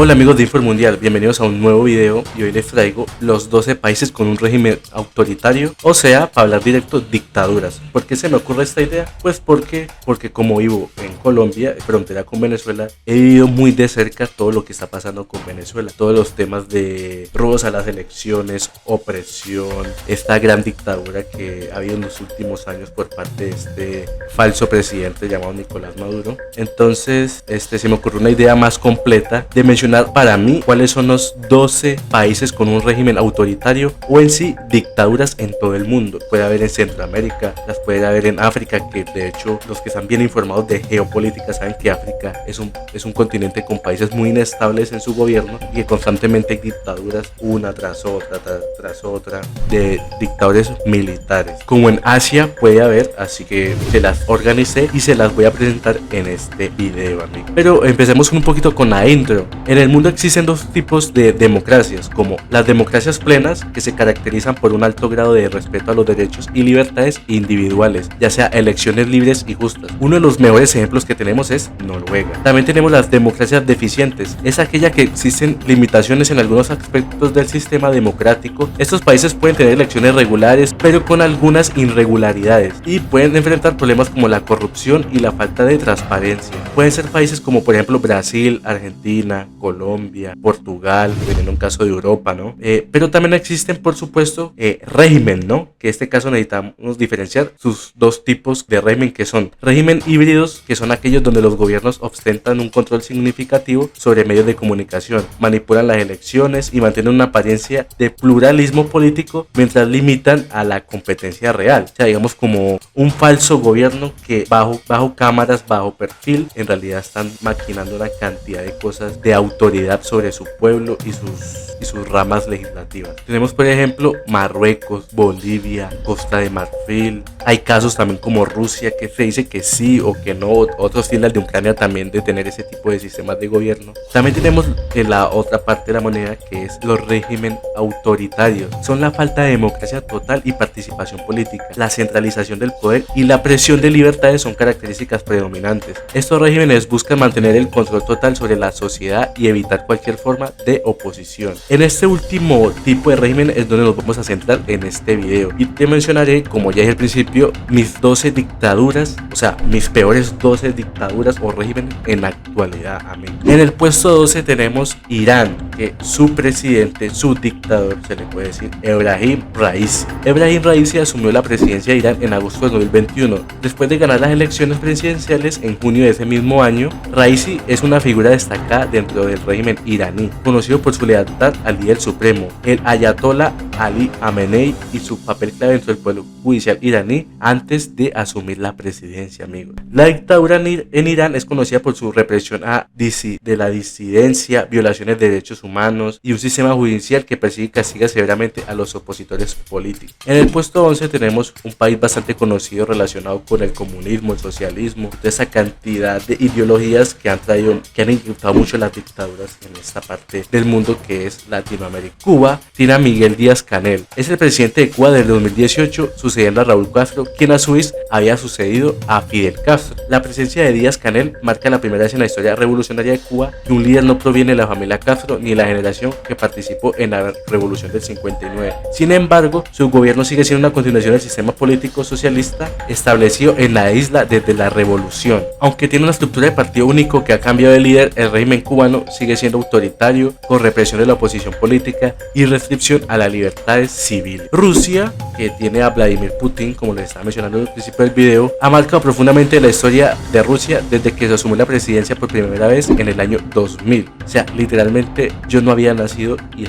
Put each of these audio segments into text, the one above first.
Hola amigos de Infomundial, bienvenidos a un nuevo video y hoy les traigo los 12 países con un régimen autoritario, o sea, para hablar directo, dictaduras. ¿Por qué se me ocurre esta idea? Pues porque como vivo en Colombia, frontera con Venezuela, he vivido muy de cerca todo lo que está pasando con Venezuela, todos los temas de robos a las elecciones, opresión, esta gran dictadura que ha habido en los últimos años por parte de este falso presidente llamado Nicolás Maduro. Entonces, se me ocurrió una idea más completa de mencionar para mí cuáles son los 12 países con un régimen autoritario o en sí dictaduras en todo el mundo. Puede haber en Centroamérica, las puede haber en África, que de hecho los que están bien informados de geopolítica saben que África es un continente con países muy inestables en su gobierno y que constantemente hay dictaduras una tras otra de dictadores militares. Como en Asia puede haber, así que se las organicé y se las voy a presentar en este video, amigos. Pero empecemos un poquito con la intro. En el mundo existen dos tipos de democracias, como las democracias plenas, que se caracterizan por un alto grado de respeto a los derechos y libertades individuales, ya sea elecciones libres y justas. Uno de los mejores ejemplos que tenemos es Noruega. También tenemos las democracias deficientes, es aquella que existen limitaciones en algunos aspectos del sistema democrático. Estos países pueden tener elecciones regulares, pero con algunas irregularidades, y pueden enfrentar problemas como la corrupción y la falta de transparencia. Pueden ser países como por ejemplo Brasil, Argentina, Colombia, Portugal, en un caso de Europa, ¿no? Pero también existen, por supuesto, régimen, ¿no? Que en este caso necesitamos diferenciar sus dos tipos de régimen, que son régimen híbridos, que son aquellos donde los gobiernos ostentan un control significativo sobre medios de comunicación, manipulan las elecciones y mantienen una apariencia de pluralismo político mientras limitan a la competencia real. O sea, digamos como un falso gobierno que bajo cámaras, bajo perfil, en realidad están maquinando una cantidad de cosas de autoridad sobre su pueblo y sus ramas legislativas. Tenemos por ejemplo Marruecos, Bolivia, Costa de Marfil. Hay casos también como Rusia, que se dice que sí o que no. Otros filas de Ucrania también de tener ese tipo de sistemas de gobierno. También tenemos la otra parte de la moneda, que es los regímenes autoritarios. Son la falta de democracia total y participación política. La centralización del poder y la presión de libertades son características predominantes. Estos regímenes buscan mantener el control total sobre la sociedad y evitar cualquier forma de oposición. En este último tipo de régimen es donde nos vamos a centrar en este video y te mencionaré, como ya dije al principio, mis 12 dictaduras, o sea, mis peores 12 dictaduras o régimen en la actualidad, amigos. En el puesto 12 tenemos Irán, que su presidente, su dictador, se le puede decir Ebrahim Raisi. Ebrahim Raisi asumió la presidencia de Irán en agosto de 2021. Después de ganar las elecciones presidenciales en junio de ese mismo año, Raisi es una figura destacada dentro del régimen iraní, conocido por su lealtad al líder supremo, el ayatollah Ali Khamenei, y su papel clave dentro del poder judicial iraní antes de asumir la presidencia, amigos. La dictadura en Irán es conocida por su represión de la disidencia, violaciones de derechos humanos y un sistema judicial que persigue y castiga severamente a los opositores políticos. En el puesto 11 tenemos un país bastante conocido relacionado con el comunismo, el socialismo, toda esa cantidad de ideologías que han inculcado mucho las dictaduras en esta parte del mundo, que es Latinoamérica. Cuba tiene a Miguel Díaz-Canel. Es el presidente de Cuba desde 2018, sucediendo a Raúl Castro, quien a su vez había sucedido a Fidel Castro. La presencia de Díaz-Canel marca la primera vez en la historia revolucionaria de Cuba que un líder no proviene de la familia Castro ni de la generación que participó en la revolución del 59. Sin embargo, su gobierno sigue siendo una continuación del sistema político socialista establecido en la isla desde la revolución. Aunque tiene una estructura de partido único que ha cambiado de líder, el régimen cubano sigue siendo autoritario, con represión de la oposición política y restricción a las libertades civiles. Rusia, que tiene a Vladimir Putin, como les estaba mencionando al principio del video, ha marcado profundamente la historia de Rusia desde que se asumió la presidencia por primera vez en el año 2000. O sea, literalmente yo no había nacido y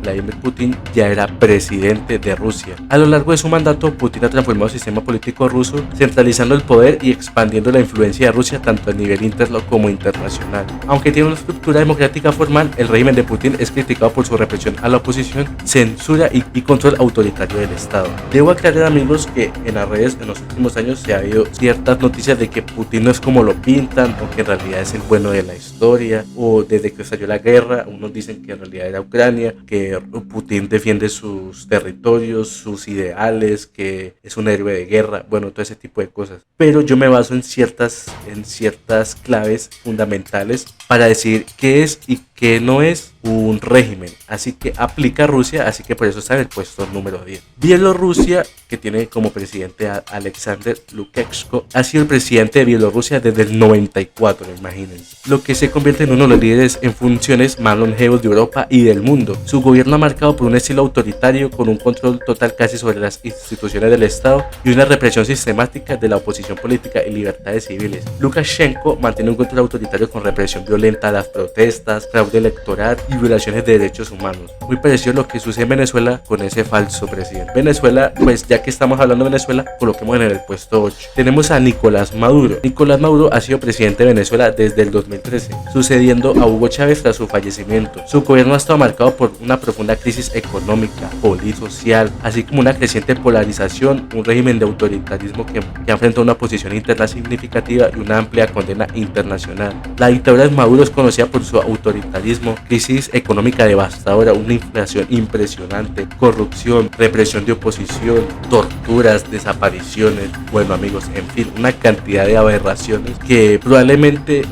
Vladimir Putin ya era presidente de Rusia. A lo largo de su mandato, Putin ha transformado el sistema político ruso, centralizando el poder y expandiendo la influencia de Rusia tanto a nivel interno como internacional. Aunque tiene una estructura democrática formal, el régimen de Putin es criticado por su represión a la oposición, censura y control autoritario del Estado. Debo aclarar, amigos, que que en las redes en los últimos años se ha habido ciertas noticias de que Putin no es como lo pintan, o que en realidad es el bueno de la historia, o desde que estalló la guerra, unos dicen que en realidad era Ucrania, que Putin defiende sus territorios, sus ideales, que es un héroe de guerra, bueno, todo ese tipo de cosas. Pero yo me baso en ciertas claves fundamentales para decir qué es y qué no es un régimen. Así que aplica Rusia, así que por eso está en el puesto número 10. Bielorrusia, que tiene como presidente a Alexander Lukashenko, ha sido el presidente de Bielorrusia desde el 94, imagínense. Lo que se convierte en uno de los líderes en funciones más longevos de Europa y del mundo. Su gobierno ha marcado por un estilo autoritario, con un control total casi sobre las instituciones del Estado y una represión sistemática de la oposición política y libertades civiles. Lukashenko mantiene un control autoritario con represión violenta a las protestas, fraude electoral y violaciones de derechos humanos. Muy parecido a lo que sucede en Venezuela con ese falso presidente. Venezuela, pues ya que estamos hablando de Venezuela, coloquemos en el puesto 8. Tenemos a Nicolás Maduro. Nicolás Maduro ha sido presidente de Venezuela desde el 2013, sucediendo a Hugo Chávez tras su fallecimiento. Su gobierno ha estado marcado por una profunda crisis económica, política, social, así como una creciente polarización, un régimen de autoritarismo que enfrenta una oposición interna significativa y una amplia condena internacional. La dictadura de Maduro es conocida por su autoritarismo, crisis económica devastadora, una inflación impresionante, corrupción, represión de oposición, torturas, desapariciones, bueno amigos, en fin, una cantidad de aberraciones que probablemente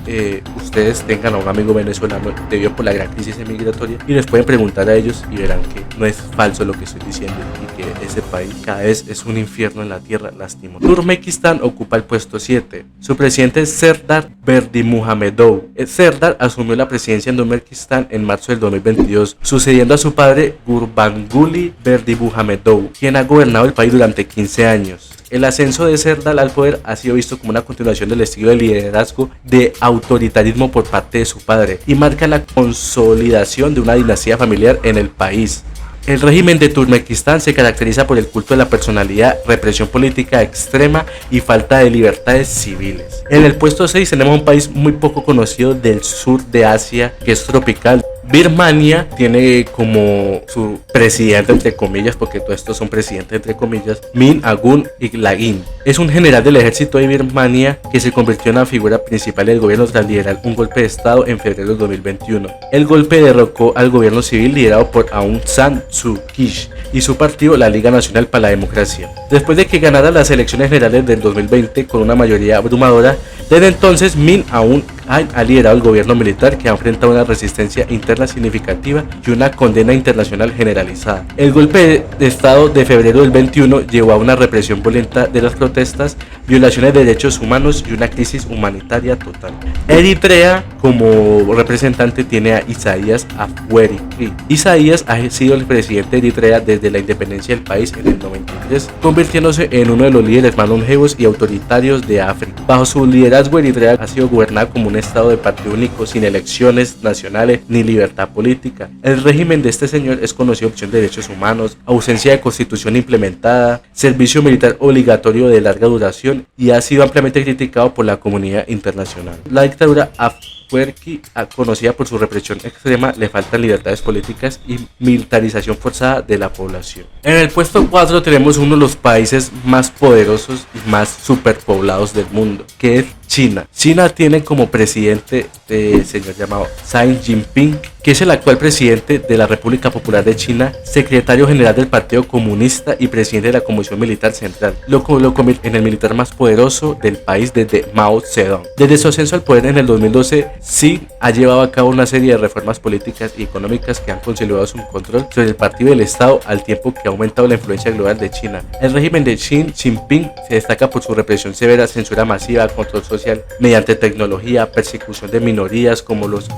ustedes tengan a un amigo venezolano debido por la gran crisis migratoria y les pueden preguntar a ellos y verán que no es falso lo que estoy diciendo y que ese país cada vez es un infierno en la tierra, lastimoso. Turkmenistán ocupa el puesto 7. Su presidente es Serdar Berdimuhamedov. Serdar asumió la presidencia en Turkmenistán en marzo del 2022, sucediendo a su padre Gurbanguly Berdimuhamedov, quien ha gobernado el país durante 15 años. El ascenso de Serdar al poder ha sido visto como una continuación del estilo de liderazgo de autoritarismo por parte de su padre y marca la consolidación de una dinastía familiar en el país. El régimen de Turkmenistán se caracteriza por el culto de la personalidad, represión política extrema y falta de libertades civiles. En el puesto 6 tenemos un país muy poco conocido del sur de Asia, que es tropical. Birmania tiene como su presidente, entre comillas, porque todos estos son presidentes entre comillas, Min Aung Hlaing. Es un general del ejército de Birmania que se convirtió en la figura principal del gobierno tras liderar un golpe de estado en febrero de 2021. El golpe derrocó al gobierno civil liderado por Aung San Suu Kyi y su partido, la Liga Nacional para la Democracia. Después de que ganara las elecciones generales del 2020 con una mayoría abrumadora, desde entonces Min Aung ha liderado el gobierno militar, que ha enfrentado una resistencia interna significativa y una condena internacional generalizada. El golpe de estado de febrero del 21 llevó a una represión violenta de las protestas, violaciones de derechos humanos y una crisis humanitaria total. Eritrea, como representante, tiene a Isaías Afwerki. Isaías ha sido el presidente de Eritrea desde la independencia del país en el 93, convirtiéndose en uno de los líderes más longevos y autoritarios de África. Bajo su liderazgo, Eritrea ha sido gobernada como un estado de partido único, sin elecciones nacionales ni libertad política. El régimen de este señor es conocido por de derechos humanos, ausencia de constitución implementada, servicio militar obligatorio de larga duración, y ha sido ampliamente criticado por la comunidad internacional. La dictadura Afwerki, conocida por su represión extrema, le faltan libertades políticas y militarización forzada de la población. En el puesto 4 tenemos uno de los países más poderosos y más superpoblados del mundo, que es China. China tiene como presidente señor llamado Xi Jinping, que es el actual presidente de la República Popular de China, secretario general del Partido Comunista y presidente de la Comisión Militar Central. Lo convierte en el militar más poderoso del país desde Mao Zedong. Desde su ascenso al poder en el 2012, Xi ha llevado a cabo una serie de reformas políticas y económicas que han consolidado su control sobre el partido y el Estado, al tiempo que ha aumentado la influencia global de China. El régimen de Xi Jinping se destaca por su represión severa, censura masiva, control social mediante tecnología, persecución de minorías como los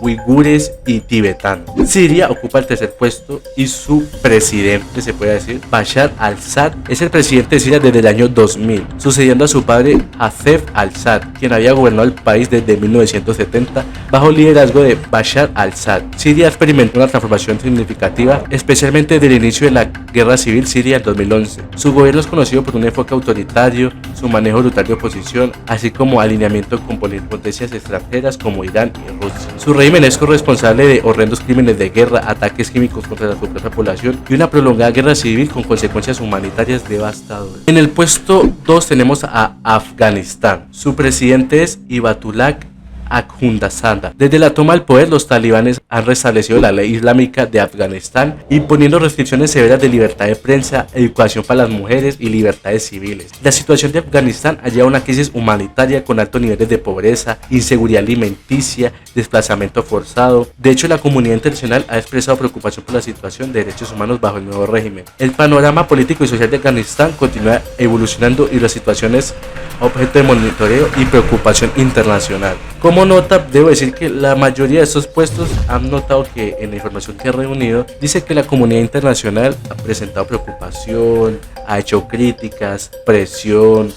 uigures y tibetanos. Siria ocupa el tercer puesto y su presidente, se puede decir, Bashar al-Assad, es el presidente de Siria desde el año 2000, sucediendo a su padre Hafez al-Assad, quien había gobernado el país desde 1970 bajo el liderazgo de Bashar al-Assad. Siria experimentó una transformación significativa, especialmente desde el inicio de la guerra civil siria en 2011. Su gobierno es conocido por un enfoque autoritario, su manejo brutal de oposición, así como como alineamiento con potencias extranjeras como Irán y Rusia. Su régimen es corresponsable de horrendos crímenes de guerra, ataques químicos contra su propia población y una prolongada guerra civil con consecuencias humanitarias devastadoras. En el puesto 2 tenemos a Afganistán. Su presidente es Hibatullah Akhundzada. Desde la toma del poder, los talibanes han restablecido la ley islámica de Afganistán, imponiendo restricciones severas de libertad de prensa, educación para las mujeres y libertades civiles. La situación de Afganistán ha llevado a una crisis humanitaria con altos niveles de pobreza, inseguridad alimenticia, desplazamiento forzado. De hecho, la comunidad internacional ha expresado preocupación por la situación de derechos humanos bajo el nuevo régimen. El panorama político y social de Afganistán continúa evolucionando y la situación es objeto de monitoreo y preocupación internacional. Como nota, debo decir que la mayoría de estos puestos han notado que en la información que he reunido dice que la comunidad internacional ha presentado preocupación, ha hecho críticas, presión,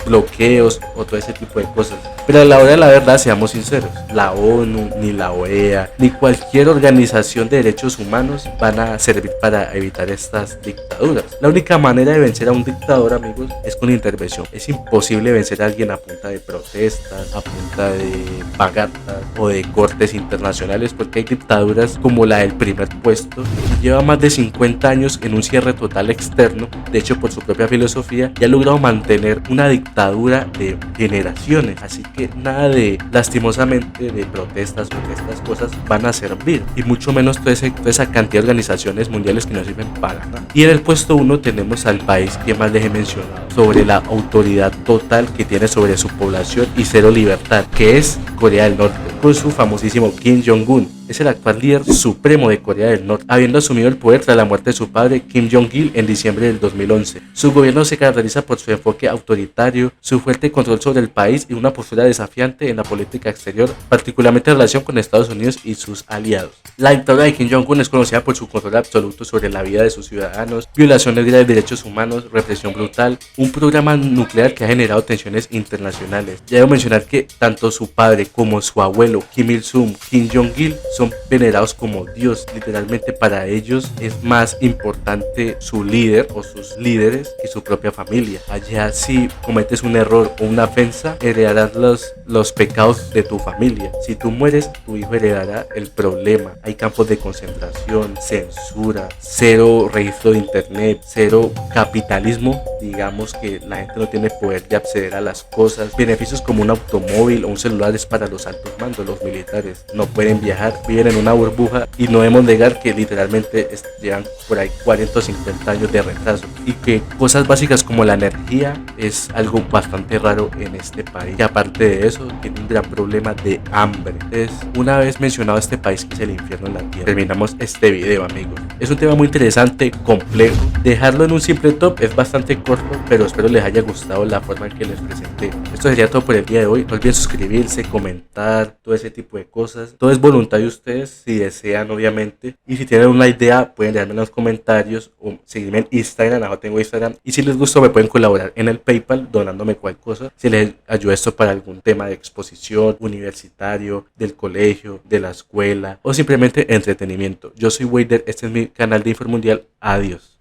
bloqueos o todo ese tipo de cosas. Pero a la hora de la verdad, seamos sinceros, la ONU, ni la OEA, ni cualquier organización de derechos humanos van a servir para evitar estas dictaduras. La única manera de vencer a un dictador, amigos, es con intervención. Es imposible vencer a alguien a punta de protestas, a punta de pancartas o de cortes internacionales, porque hay dictaduras como la del primer puesto, que lleva más de 50 años en un cierre total externo, de hecho por su propia filosofía, y ha logrado mantener una dictadura de generaciones. Así que nada de, lastimosamente, de protestas o de estas cosas van a servir, y mucho menos toda esa cantidad de organizaciones mundiales que no sirven para nada. Y en el puesto 1 tenemos al país que más les he mencionado, sobre la autoridad total que tiene sobre su población y cero libertad, que es Corea del Norte, con su famosísimo Kim Jong-un. Es el actual líder supremo de Corea del Norte, habiendo asumido el poder tras la muerte de su padre Kim Jong-il en diciembre del 2011. Su gobierno se caracteriza por su enfoque autoritario, su fuerte control sobre el país y una postura desafiante en la política exterior, particularmente en relación con Estados Unidos y sus aliados. La dictadura de Kim Jong-un es conocida por su control absoluto sobre la vida de sus ciudadanos, violaciones de derechos humanos, represión brutal, un programa nuclear que ha generado tensiones internacionales. Ya debo mencionar que tanto su padre como su abuelo Kim Il-sung, Kim Jong-il, son venerados como Dios. Literalmente para ellos es más importante su líder o sus líderes que su propia familia. Allá si cometes un error o una ofensa, heredarás los pecados de tu familia. Si tú mueres, tu hijo heredará el problema. Hay campos de concentración, censura, cero registro de internet, cero capitalismo. Digamos que la gente no tiene poder de acceder a las cosas. Beneficios como un automóvil o un celular es para los altos mandos, los militares. No pueden viajar, viven en una burbuja y no debemos negar que literalmente llevan por ahí 40 o 50 años de retraso, y que cosas básicas como la energía es algo bastante raro en este país, y aparte de eso tiene un gran problema de hambre. Entonces, una vez mencionado este país que es el infierno en la tierra, terminamos este video, amigos. Es un tema muy interesante, complejo. Dejarlo en un simple top es bastante corto, pero espero les haya gustado la forma en que les presenté. Esto sería todo por el día de hoy. No olviden suscribirse, comentar, todo ese tipo de cosas. Todo es voluntad de ustedes, si desean, obviamente. Y si tienen una idea, pueden dejarme en los comentarios o seguirme en Instagram. Abajo tengo Instagram. Y si les gustó, me pueden colaborar en el PayPal donándome cualquier cosa. Si les ayuda esto para algún tema de exposición, universitario, del colegio, de la escuela o simplemente entretenimiento. Yo soy Wader, este es mi canal de Infomundial. Adiós.